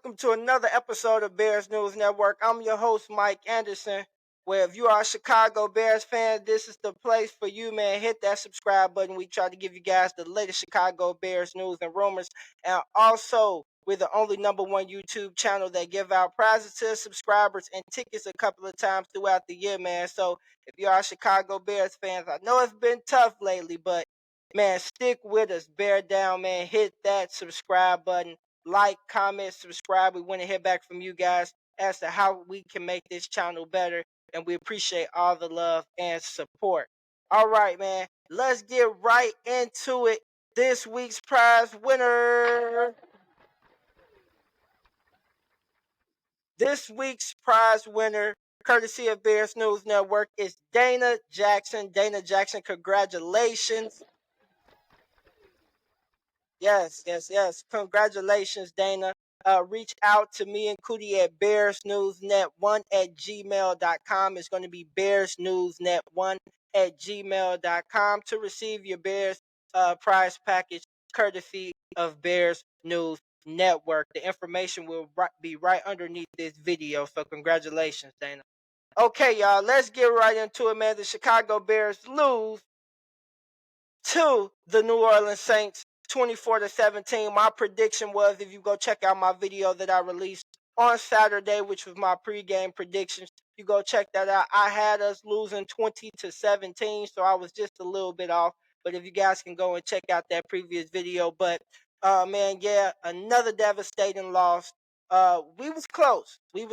welcome to another episode of Bears News Network. I'm your host, Mike Anderson. Where if you are a Chicago Bears fan, this is the place for you, man. Hit that subscribe button. We try to give you guys the latest Chicago Bears news and rumors. And also, we're the only #1 YouTube channel that give out prizes to subscribers and tickets a couple of times throughout the year, man. So if you are Chicago Bears fans, I know it's been tough lately, but man, stick with us. Bear down, man. Hit that subscribe button. Like, comment, subscribe. We want to hear back from you guys as to how we can make this channel better. And we appreciate all the love and support. All right, man. Let's get right into it. This week's prize winner. This week's prize winner, courtesy of Bears News Network, is Dana Jackson. Dana Jackson, congratulations. Yes. Congratulations, Dana. Reach out to me and Cootie at BearsNewsNet1 at gmail.com. It's going to be BearsNewsNet1 at gmail.com to receive your Bears prize package courtesy of Bears News Network. The information will be right underneath this video. So congratulations, Dana. Okay, y'all, let's get right into it, man. The Chicago Bears lose to the New Orleans Saints 24-17. My prediction was, if you go check out my video that I released on Saturday, which was my pregame predictions, you go check that out. I had us losing 20-17, so I was just a little bit off. But if you guys can go and check out that previous video, but man, yeah, another devastating loss. We was close. We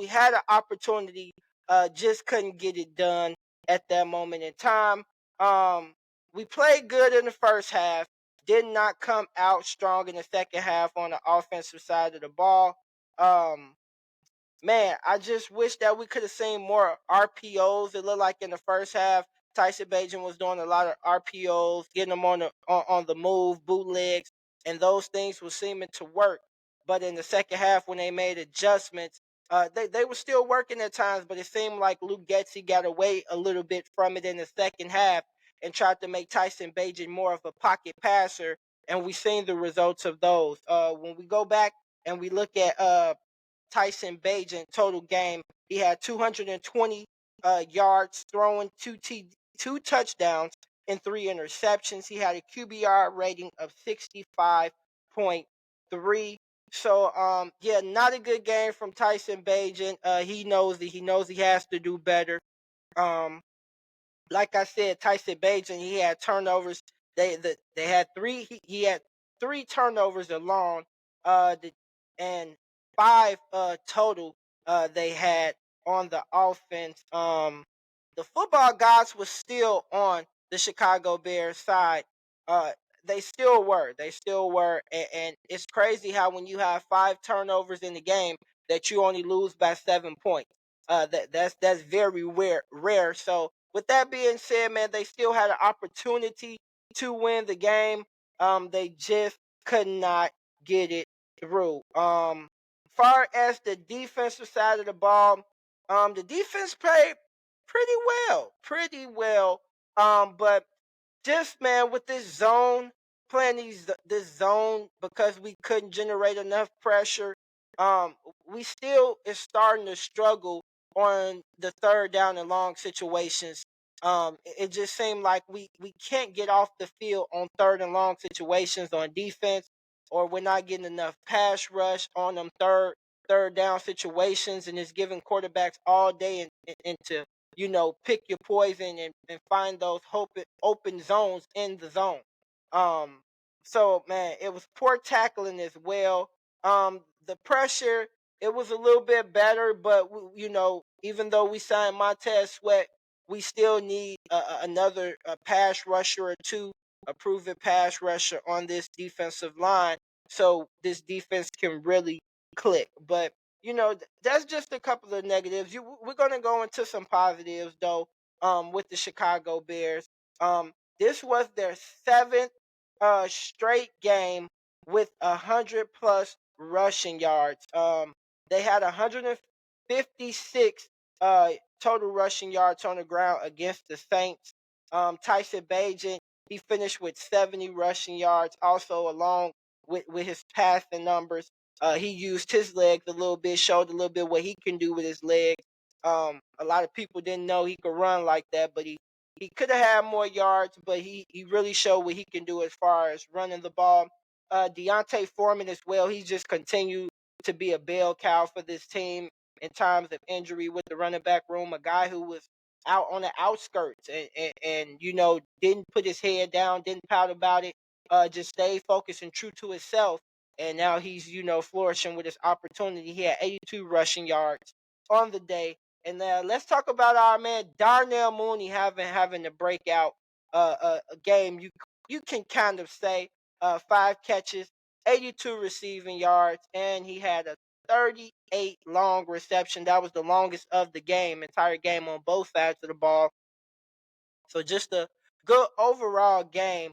had an opportunity, just couldn't get it done at that moment in time. We played good in the first half, did not come out strong in the second half on the offensive side of the ball. Man, I just wish that we could have seen more RPOs. It looked like in the first half, Tyson Bagent was doing a lot of RPOs, getting them on the move, bootlegs, and those things were seeming to work. But in the second half, when they made adjustments, they were still working at times, but it seemed like Luke Getsy got away a little bit from it in the second half and tried to make Tyson Bagent more of a pocket passer, and we've seen the results of those. When we go back and we look at Tyson Bagent total game, he had 220 yards, throwing two touchdowns and 3 interceptions. He had a QBR rating of 65.3. So yeah, not a good game from Tyson Bagent. He knows he has to do better. Um, like I said, Tyson Bagent, he had turnovers. They had three. He had 3 turnovers alone. And 5 total they had on the offense. The football gods was still on the Chicago Bears side. Uh, they still were. And it's crazy how when you have 5 turnovers in the game that you only lose by 7 points. That's very rare. So with that being said, man, they still had an opportunity to win the game. They just could not get it through. Far as the defensive side of the ball, the defense played pretty well. But just, man, with playing this zone, because we couldn't generate enough pressure, we still is starting to struggle on the third down and long situations. It just seemed like we can't get off the field on third and long situations on defense, or we're not getting enough pass rush on them third down situations, and it's giving quarterbacks all day and to pick your poison and find those open zones in the zone. Um, so man, it was poor tackling as well. The pressure, it was a little bit better, but even though we signed Montez Sweat, we still need another pass rusher or two, a proven pass rusher on this defensive line, so this defense can really click. But that's just a couple of negatives. We're gonna go into some positives though. With the Chicago Bears, this was their seventh straight game with 100+ rushing yards. They had 156 total rushing yards on the ground against the Saints. Tyson Bagent, he finished with 70 rushing yards, also along with his passing numbers. He used his legs a little bit, showed a little bit what he can do with his legs. A lot of people didn't know he could run like that, but he could have had more yards, but he really showed what he can do as far as running the ball. Deontay Foreman as well. He's just continued to be a bell cow for this team in times of injury with the running back room. A guy who was out on the outskirts and didn't put his head down, didn't pout about it, just stayed focused and true to himself. And now he's flourishing with his opportunity. He had 82 rushing yards on the day. And let's talk about our man Darnell Mooney having a breakout a game. You can kind of say 5 catches, 82 receiving yards, and he had a 38 long reception. That was the longest of the game, entire game on both sides of the ball. So just a good overall game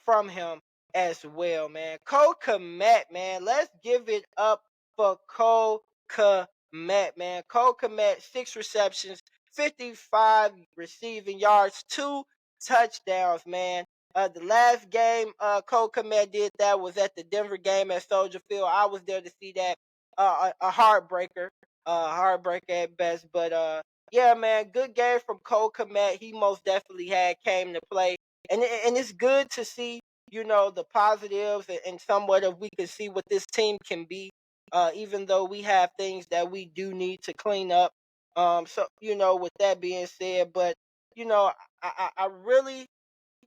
from him as well, man. Cole Kmet, man. Let's give it up for Cole Kmet, man. Cole Kmet, 6 receptions, 55 receiving yards, 2 touchdowns, man. The last game Cole Kmet did that was at the Denver game at Soldier Field. I was there to see that. A heartbreaker, heartbreaker at best, but yeah, man, good game from Cole Kmet. He most definitely had came to play, and it's good to see the positives and somewhat of we can see what this team can be. Even though we have things that we do need to clean up. So with that being said, but I really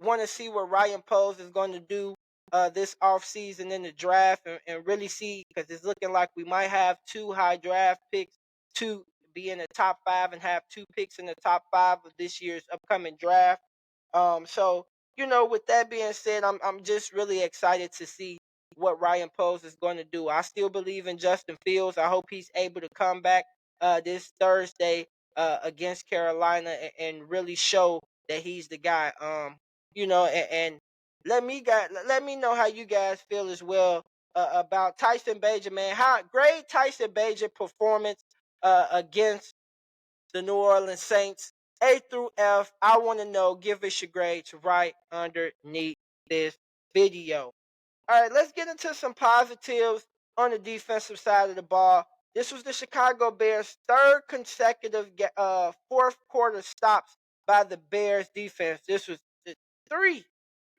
want to see what Ryan Poles is going to do this offseason in the draft and really see because it's looking like we might have 2 high draft picks to be in the top 5 and have 2 picks in the top 5 of this year's upcoming draft. So with that being said, I'm just really excited to see what Ryan Poles is going to do. I still believe in Justin Fields. I hope he's able to come back this Thursday against Carolina and really show that he's the guy. And let me know how you guys feel as well about Tyson Bagent, man. How great Tyson Bagent performance against the New Orleans Saints. A through F. I want to know. Give us your grades right underneath this video. All right, let's get into some positives on the defensive side of the ball. This was the Chicago Bears' third consecutive fourth quarter stops by the Bears defense. This was 3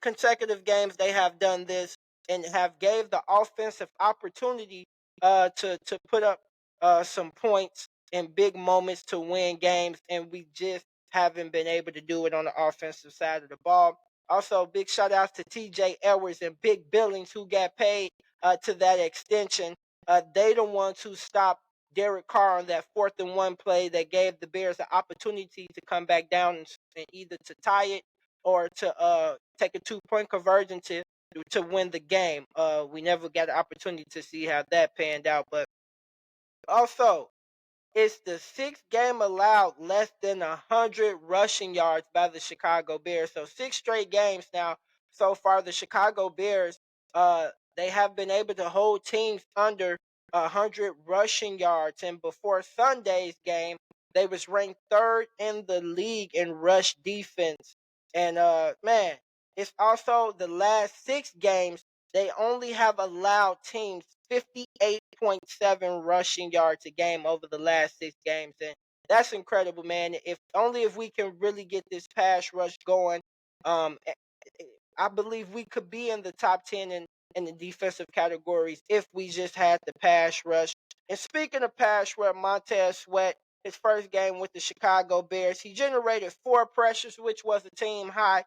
consecutive games they have done this and have gave the offensive opportunity to put up some points in big moments to win games, and we just haven't been able to do it on the offensive side of the ball. Also, big shout outs to TJ Edwards and Big Billings who got paid to that extension. They the ones who stopped Derek Carr on that 4th-and-1 play that gave the Bears the opportunity to come back down and either to tie it or to take a 2-point conversion to win the game. We never got an opportunity to see how that panned out, but also it's the 6th game allowed less than 100 rushing yards by the Chicago Bears. So 6 straight games now so far. The Chicago Bears, they have been able to hold teams under 100 rushing yards. And before Sunday's game, they was ranked 3rd in the league in rush defense. And man, it's also the last 6 games they only have allowed teams 58.7 rushing yards a game over the last 6 games. And that's incredible, man. If only if we can really get this pass rush going, um, eh, I believe we could be in the top 10 in the defensive categories if we just had the pass rush. And speaking of pass rush, Montez Sweat, his first game with the Chicago Bears, he generated 4 pressures, which was a team high.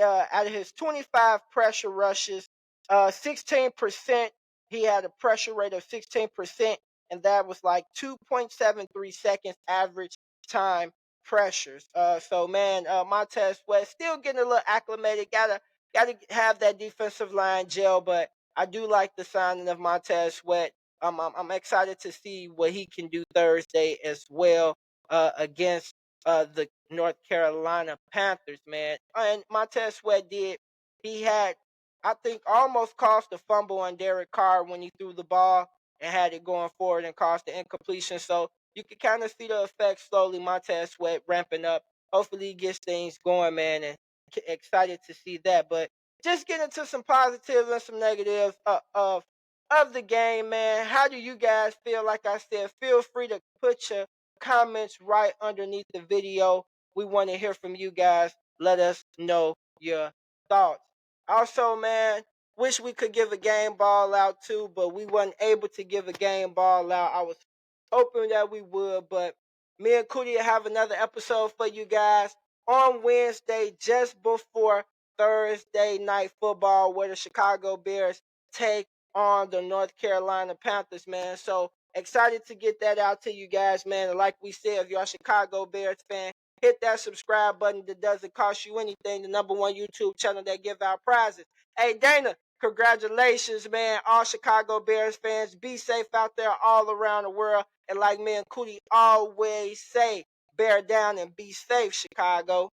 Out of his 25 pressure rushes, 16%, he had a pressure rate of 16%, and that was like 2.73 seconds average time pressures. So man, Montez Sweat still getting a little acclimated. Gotta have that defensive line gel, but I do like the signing of Montez Sweat. I'm excited to see what he can do Thursday as well against the North Carolina Panthers, man. And Montez Sweat did. He had, I think, almost caused a fumble on Derek Carr when he threw the ball and had it going forward and caused the incompletion. So you can kind of see the effects slowly. Montez Sweat ramping up. Hopefully, he gets things going, man, and excited to see that. But just get into some positives and some negatives. of the game, man. How do you guys feel? Like I said, feel free to put your comments right underneath the video. We want to hear from you guys. Let us know your thoughts. Also, man, wish we could give a game ball out too, but we wasn't able to give a game ball out. I was hoping that we would, but me and Cootie have another episode for you guys on Wednesday, just before Thursday night football, where the Chicago Bears take on the North Carolina Panthers, man. So excited to get that out to you guys, man. And like we said, if you're a Chicago Bears fan, hit that subscribe button that doesn't cost you anything. The #1 YouTube channel that give out prizes. Hey, Dana, congratulations, man. All Chicago Bears fans, be safe out there all around the world. And like me and Cootie always say, bear down and be safe, Chicago.